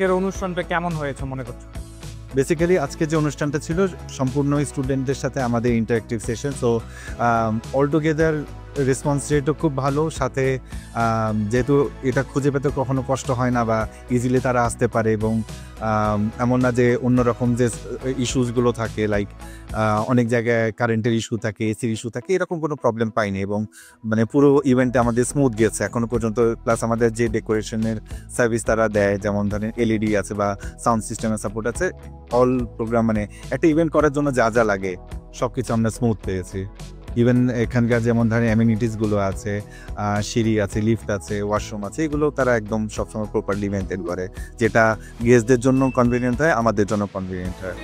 আজকের অনুষ্ঠানটা কেমন হয়েছে মনে করছো? বেসিক্যালি আজকে যে অনুষ্ঠানটা ছিল সম্পূর্ণ স্টুডেন্টদের সাথে আমাদের interactive session. So all together response রেটও খুব ভালো, সাথে যেহেতু এটা খুঁজে পেতে কখনো কষ্ট হয় না বা ইজিলি তারা আসতে পারে, এবং এমন না যে অন্যরকম যে ইস্যুসগুলো থাকে, লাইক অনেক জায়গায় কারেন্টের ইস্যু থাকে, এসির ইস্যু থাকে, এরকম কোনো প্রবলেম পাইনি, এবং মানে পুরো ইভেন্টে আমাদের স্মুথ গেছে এখনো পর্যন্ত। প্লাস আমাদের যে ডেকোরেশনের সার্ভিস তারা দেয়, যেমন ধরেন এলইডি আছে বা সাউন্ড সিস্টেমের সাপোর্ট আছে, অল প্রোগ্রাম মানে একটা ইভেন্ট করার জন্য যা যা লাগে সব কিছু আমরা স্মুথ পেয়েছি। ইভেন এখানকার যেমন ধরেন অ্যামিনিটিসগুলো আছে, সিঁড়ি আছে, লিফট আছে, ওয়াশরুম আছে, এগুলো তারা একদম সবসময় প্রপারলি মেনটেন করে, যেটা গেস্টদের জন্য কনভিনিয়েন্ট হয়, আমাদের জন্য কনভিনিয়েন্ট হয়।